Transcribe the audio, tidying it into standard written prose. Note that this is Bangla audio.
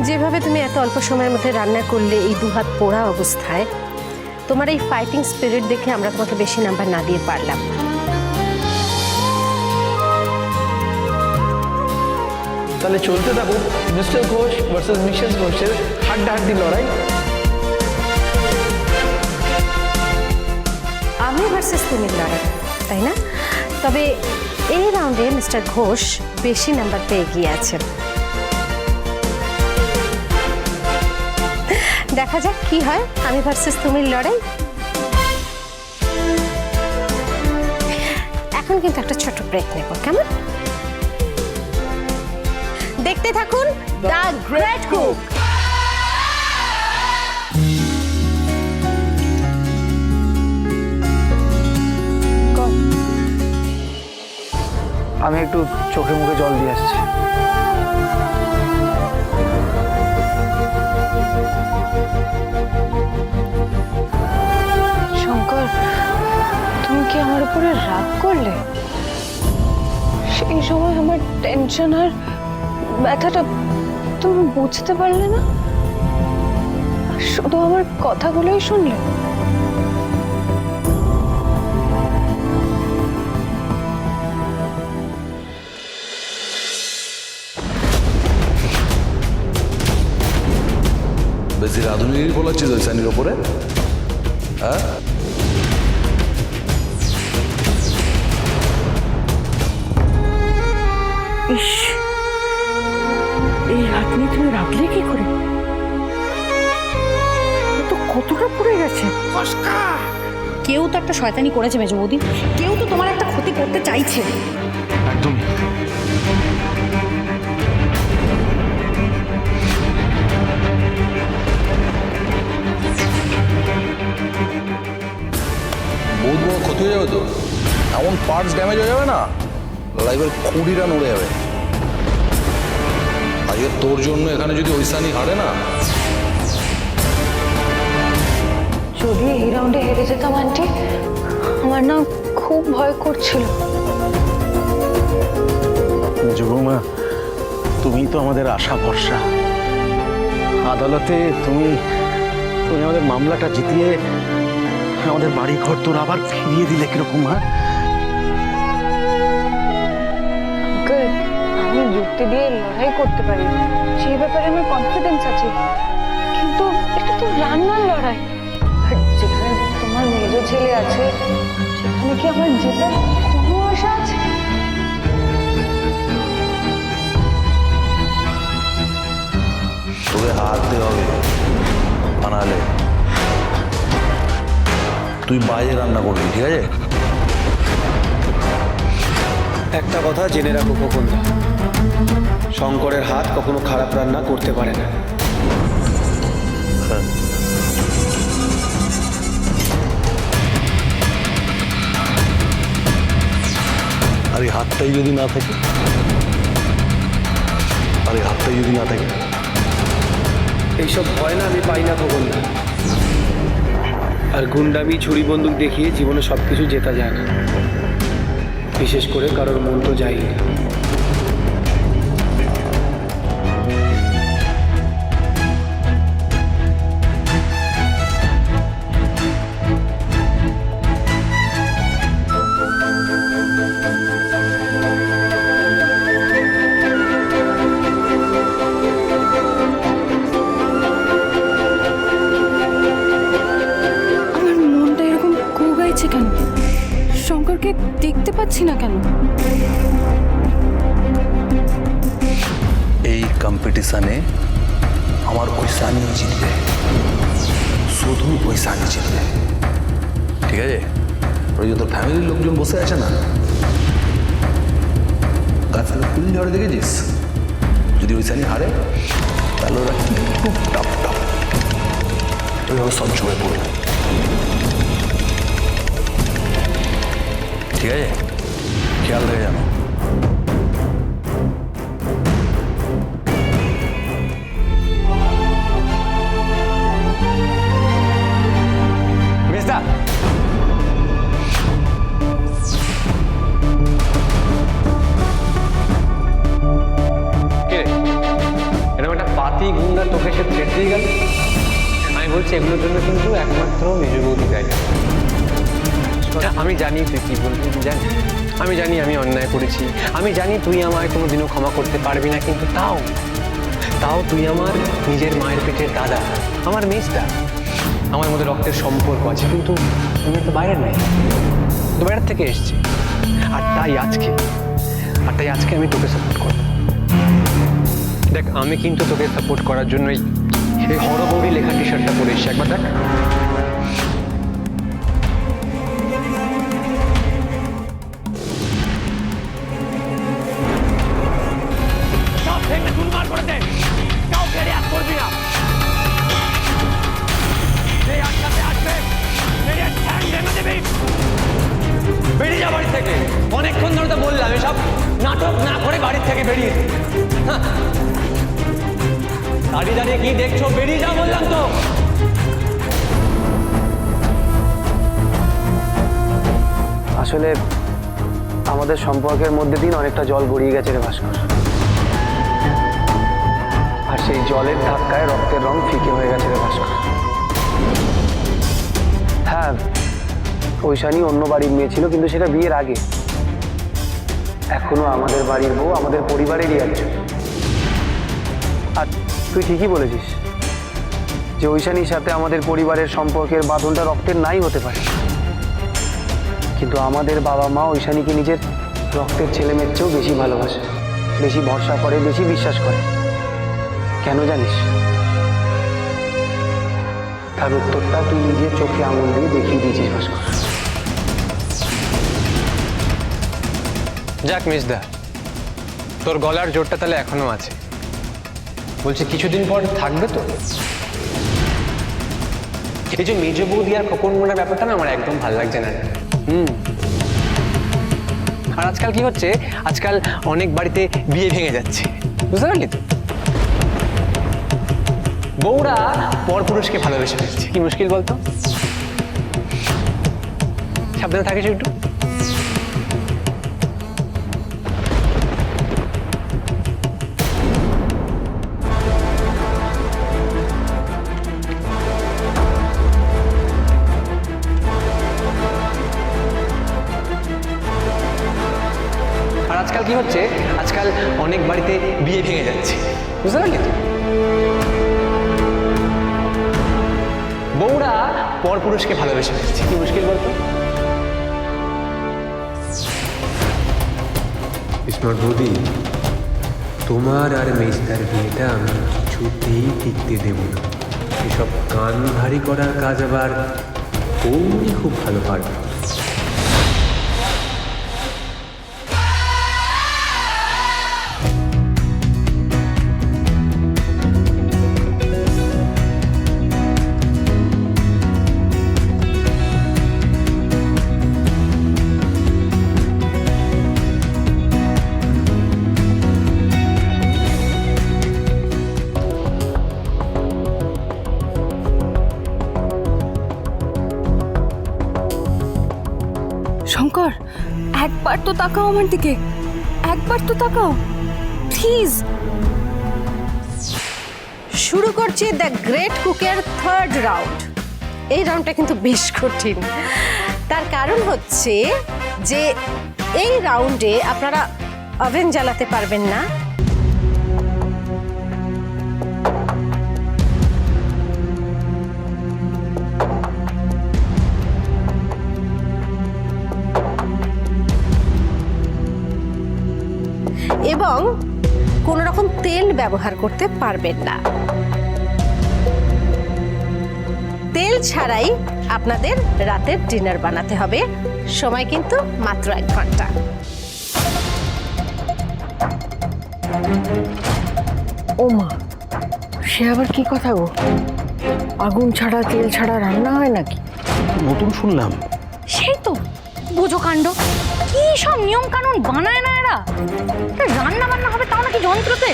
যেভাবে তুমি এত অল্প সময়ের মধ্যে রান্না করলে এই দুহাত পোড়া অবস্থায়, তোমার এই ফাইটিং স্পিরিট দেখে আমরা তোমাকে বেশি নাম্বার না দিয়ে পারলাম। তাহলে চলতে থাকুক মিস্টার ঘোষ ভার্সেস মিসেস ঘোষের হাড্ডাহাড্ডি লড়াই। আমি ভার্সেস তুমি লড়াই, তাই না? তবে এই রাউন্ডে মিস্টার ঘোষ বেশি নাম্বার পেয়ে গিয়েছেন। দেখা যাক কি হয় আমি ভার্সেস তুমির লড়াই। এখন কিন্তু একটা ছোট ব্রেক নেব, কেমন? দেখতে থাকুন দ্য গ্রেট কুক। আমি একটু চোখে মুখে জল দিয়ে আসছি। শঙ্কর, তুমি কি আমার উপরে রাগ করলে? সেই সময় আমার টেনশন আর ব্যথাটা তুমি বুঝতে পারলে না, শুধু আমার কথাগুলোই শুনলে। বেশি রাঁধুনিরই বলাচ্ছিস ওই সানির ওপরে, হ্যাঁ? ইস, এই হাত নিয়ে তুমি রাখলে কি করে? তো কতটা পড়ে গেছে। কেউ তো একটা শয়তানি করেছে মেজো বৌদি, কেউ তো তোমার একটা ক্ষতি করতে চাইছে। একদম। বহুত বড় ক্ষতি হয়ে যাবে তো, এমন পার্টস ড্যামেজ হয়ে যাবে না, লাইভের খুঁড়িটা নড়ে যাবে। আজকে তোর জন্য এখানে যদি ওই সানি হারে না, যদি এই রাউন্ডে হেরে যেতাম আন্টি, আমার না খুব ভয় করছিল। যুবমা, তুমি তো আমাদের আশা ভরসা। আদালতে তুমি আমাদের মামলাটা জিতিয়ে আমাদের বাড়ি ঘর তোর আবার ফিরিয়ে দিলে কিরকম? হ্যাঁ, আঙ্কেল, আমি যুক্তি দিয়ে লড়াই করতে পারি, সেই ব্যাপারে আমার কনফিডেন্স আছে, কিন্তু এটা তো রান্নার লড়াই। আর যেখানে তোমার মেজো ছেলে আছে, সেখানে কি আমার জেতার কোনো আশা আছে? তোকে হারতে হবে, তা নাহলে তুই বাইরে রান্না করবি, ঠিক আছে? একটা কথা জেনে রাখো খোকনদা, শঙ্করের হাত কখনো খারাপ রান্না করতে পারে না। আর এই হাতটাই যদি না থাকে, এইসব ভয় না আমি পাই না খোকনদা। আর গুন্ডামি ছুরি বন্দুক দেখিয়ে জীবনে সব কিছু জেতা যায় না, বিশেষ করে কারোর মন তো যায়ই না। কেন শঙ্করকে দেখতে পাচ্ছি না কেন? এই কম্পিটিশনে আমার ওই সানি জিতবে, শুধু ওই সানি জিতবে, ঠিক আছে? ওই যে তোর ফ্যামিলির লোকজন বসে আছে না, গাছগুলো ফুল ঝড়ে দেখেছিস? যদি ওই সানি হারে, তাহলে ওরা খুব টপ ওইভাবে সব ছুঁয়ে পড়বে, ঠিক আছে? খেয়াল রেখে জানো। মেজদা, কে এরকম একটা পাতি না তোকে সে থ্রেট দিয়ে গেল। আমি বলছি এগুলোর জন্য কিন্তু একমাত্র মেজো বৌদি দায়ী। আমি জানি তুই কি বলবি, জানি, আমি জানি আমি অন্যায় করেছি, আমি জানি তুই আমায় কোনোদিনও ক্ষমা করতে পারবি না, কিন্তু তাও তুই আমার নিজের মায়ের পেটের দাদা, আমার মেজদা, আমার মধ্যে রক্তের সম্পর্ক আছে, কিন্তু তুমি তো বাইরের নেই, তো বাইরের থেকে এসছি। আর তাই আজকে আমি তোকে সাপোর্ট করব। দেখ, আমি কিন্তু তোকে সাপোর্ট করার জন্যই এই হরগৌরী লেখা টি শার্টটা পরে এসছি, একবার দেখ। বেরিয়ে যা বাড়ি থেকে। অনেকক্ষণ ধরে তো বললাম এসব নাটক না করে বাড়ির থেকে বেরিয়ে দাঁড়িয়ে দাঁড়িয়ে কি দেখছো, বেরিয়ে যা বললাম তো। আসলে আমাদের সম্পর্কের মধ্যে দিন অনেকটা জল গড়িয়ে গেছে রে ভাস্কর, আর সেই জলের ধাক্কায় রক্তের রং ফিকে হয়ে গেছে রে ভাস্কর। হ্যাঁ, ঐশানী অন্য বাড়ির মেয়ে ছিল, কিন্তু সেটা বিয়ের আগে। এখনো আমাদের বাড়ির বউ, আমাদের পরিবারেরই একজন। আর তুই ঠিকই বলেছিস যে ঐশানীর সাথে আমাদের পরিবারের সম্পর্কের বাঁধনটা রক্তের নাই হতে পারে, কিন্তু আমাদের বাবা মা ঐশানীকে নিজের রক্তের ছেলেমেয়ের চেয়েও বেশি ভালোবাসে, বেশি ভরসা করে, বেশি বিশ্বাস করে। কেন জানিস? তার উত্তরটা তুই নিজের চোখে আঙুল দিয়ে দেখিয়ে দিয়েছিস ভাস্কর। যাক মিসদা, তোর গলার জোরটা তাহলে এখনো আছে। বলছি কিছুদিন পর থাকবে তো? এই যে মেজ বৌদি আর খোকন মোড়ার ব্যাপারটা না আমার একদম ভালো লাগছে না। আর আজকাল কি হচ্ছে, আজকাল অনেক বাড়িতে বিয়ে ভেঙে যাচ্ছে, বুঝতে পারলি তো? বউরা পরপুরুষকে ভালোবেসে ফেলছে, কি মুশকিল বলতো? সাবধানে থাকিস একটু। আর আজকাল কি হচ্ছে, আজকাল অনেক বাড়িতে বিয়ে ভেঙে যাচ্ছে, বুঝতে পারলি তো? বউরা পরপুরুষকে ভালোবেসে ফেলছে, কি মুশকিল বলতো? স্মার্ট বৌদি, তোমার আর মেজদার বিয়েটা আমি কিছুতেই টিকতে দেব না। এসব কান ভারী করার কাজ আবার বৌদি খুব ভালো পারবে। শঙ্কর, একবার তো তাকাও আমার দিকে, একবার তো তাকাও প্লিজ। শুরু করছি দ্য গ্রেট কুকের থার্ড রাউন্ড। এই রাউন্ডটা কিন্তু বেশ কঠিন, তার কারণ হচ্ছে যে এই রাউন্ডে আপনারা ওভেন জ্বালাতে পারবেন না, এবং কোনো রকম তেল ব্যবহার করতে পারবেন না। তেল ছাড়াই আপনাদের রাতের ডিনার বানাতে হবে, সময় কিন্তু মাত্র 1 ঘন্টা। ও মা, সে আবার কি কথা গো? আগুন ছাড়া তেল ছাড়া রান্না হয় নাকি? নতুন শুনলাম। সেই তো বুঝো কাণ্ড, কি সব নিয়ম কানুন বানায় না এরা। রান্না বান্না হবে তাও নাকি যন্ত্রতে।